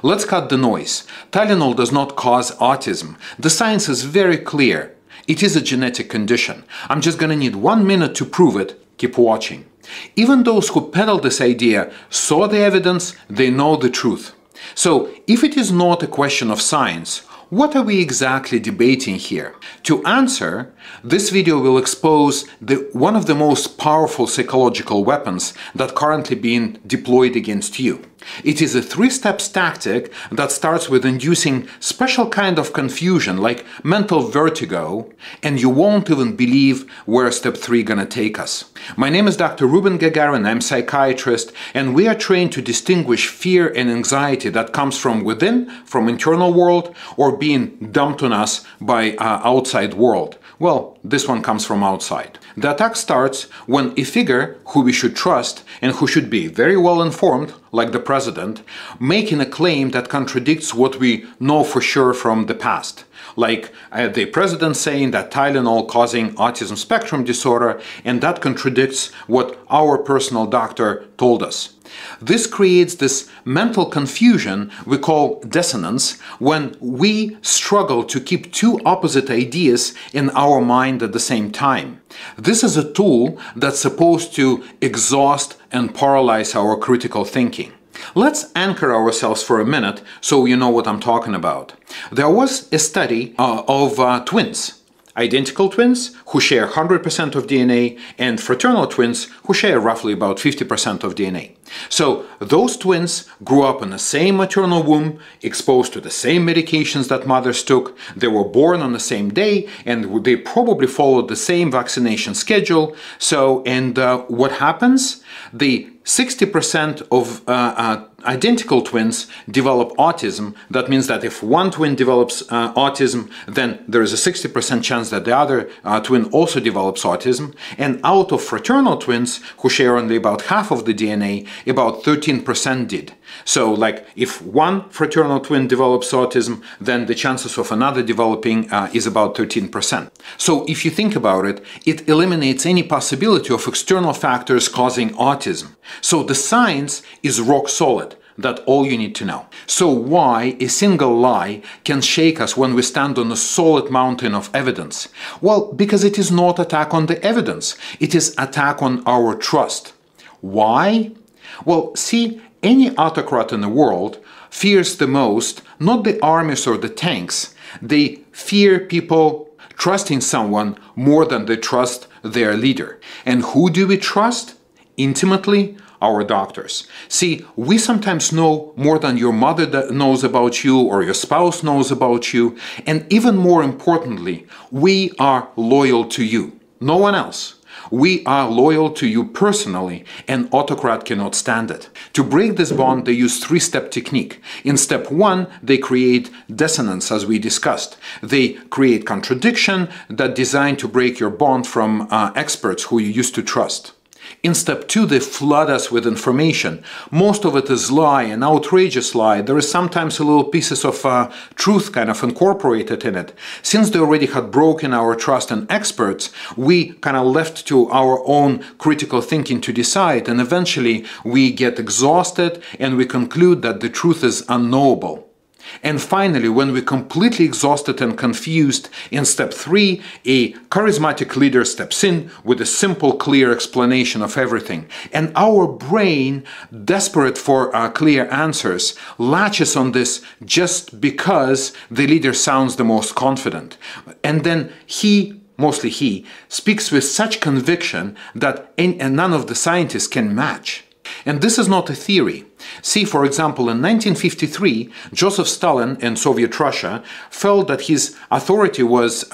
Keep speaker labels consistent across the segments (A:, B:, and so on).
A: Let's cut the noise. Tylenol does not cause autism. The science is very clear. It is a genetic condition. I'm just gonna need 1 minute to prove it. Keep watching. Even those who peddle this idea saw the evidence, they know the truth. So, if it is not a question of science, what are we exactly debating here? To answer, this video will expose one of the most powerful psychological weapons that currently being deployed against you. It is a three-step tactic that starts with inducing special kind of confusion like mental vertigo, and you won't even believe where step 3 gonna take us. My name is Dr. Ruben Gagarin, I'm psychiatrist, and we are trained to distinguish fear and anxiety that comes from within, from internal world, or being dumped on us by outside world. Well, this one comes from outside. The attack starts when a figure who we should trust and who should be very well informed, like the president, making a claim that contradicts what we know for sure from the past. Like the president saying that Tylenol causing autism spectrum disorder, and that contradicts what our personal doctor told us. This creates this mental confusion we call dissonance when we struggle to keep two opposite ideas in our mind at the same time. This is a tool that's supposed to exhaust and paralyze our critical thinking. Let's anchor ourselves for a minute so you know what I'm talking about. There was a study of twins. Identical twins who share 100% of DNA and fraternal twins who share roughly about 50% of DNA. So those twins grew up in the same maternal womb, exposed to the same medications that mothers took, they were born on the same day, and they probably followed the same vaccination schedule. So, what happens? The 60% of identical twins develop autism. That means that if one twin develops autism, then there is a 60% chance that the other twin also develops autism. And out of fraternal twins, who share only about half of the DNA, about 13% did. So, like, if one fraternal twin develops autism, then the chances of another developing is about 13%. So, if you think about it, it eliminates any possibility of external factors causing autism. So, the science is rock solid. That's all you need to know. So why a single lie can shake us when we stand on a solid mountain of evidence? Well, because it is not attack on the evidence. It is attack on our trust. Why? Well, see, any autocrat in the world fears the most not the armies or the tanks. They fear people trusting someone more than they trust their leader. And who do we trust? Intimately? Our doctors. See, we sometimes know more than your mother knows about you or your spouse knows about you, and even more importantly, we are loyal to you, no one else. We are loyal to you personally, and autocrat cannot stand it. To break this bond, they use three-step technique. In step 1, they create dissonance, as we discussed. They create contradiction that designed to break your bond from experts who you used to trust. In step 2, they flood us with information. Most of it is lie, an outrageous lie. There is sometimes a little pieces of truth kind of incorporated in it. Since they already had broken our trust in experts, we kind of left to our own critical thinking to decide, and eventually we get exhausted and we conclude that the truth is unknowable. And finally, when we're completely exhausted and confused, in step 3, a charismatic leader steps in with a simple, clear explanation of everything. And our brain, desperate for clear answers, latches on this just because the leader sounds the most confident. And then mostly he, speaks with such conviction that none of the scientists can match. And this is not a theory. See, for example, in 1953, Joseph Stalin in Soviet Russia felt that his authority was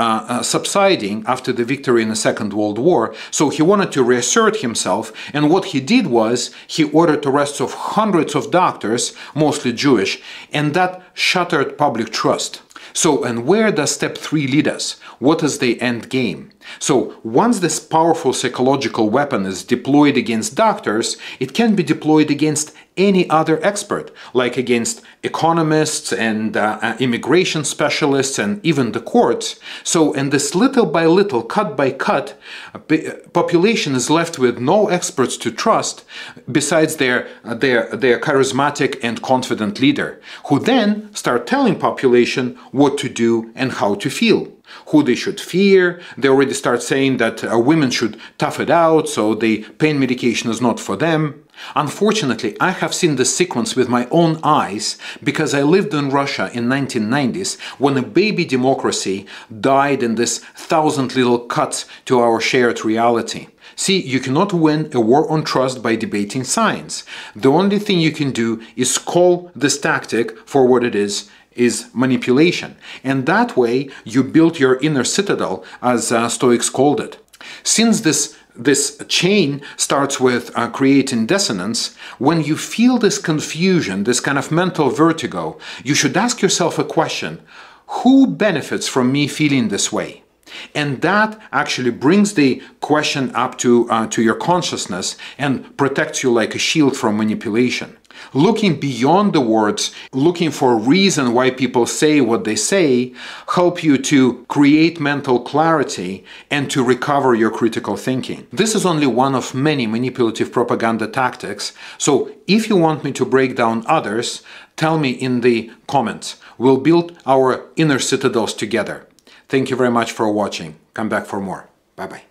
A: subsiding after the victory in the Second World War, so he wanted to reassert himself, and what he did was he ordered arrests of hundreds of doctors, mostly Jewish, and that shattered public trust. So, and where does step 3 lead us? What is the end game? So, once this powerful psychological weapon is deployed against doctors, it can be deployed against any other expert, like against economists and immigration specialists and even the courts. So, and this little by little, cut by cut, population is left with no experts to trust besides their charismatic and confident leader, who then start telling population what to do and how to feel, who they should fear. They already start saying that women should tough it out, so the pain medication is not for them. Unfortunately, I have seen this sequence with my own eyes because I lived in Russia in 1990s when a baby democracy died in this 1,000 little cuts to our shared reality. See, you cannot win a war on trust by debating science. The only thing you can do is call this tactic for what it is manipulation. And that way you build your inner citadel, as Stoics called it. Since this chain starts with creating dissonance, when you feel this confusion, this kind of mental vertigo, you should ask yourself a question: who benefits from me feeling this way? And that actually brings the question up to your consciousness and protects you like a shield from manipulation. Looking beyond the words, looking for a reason why people say what they say, help you to create mental clarity and to recover your critical thinking. This is only one of many manipulative propaganda tactics, so if you want me to break down others, tell me in the comments. We'll build our inner citadels together. Thank you very much for watching. Come back for more. Bye-bye.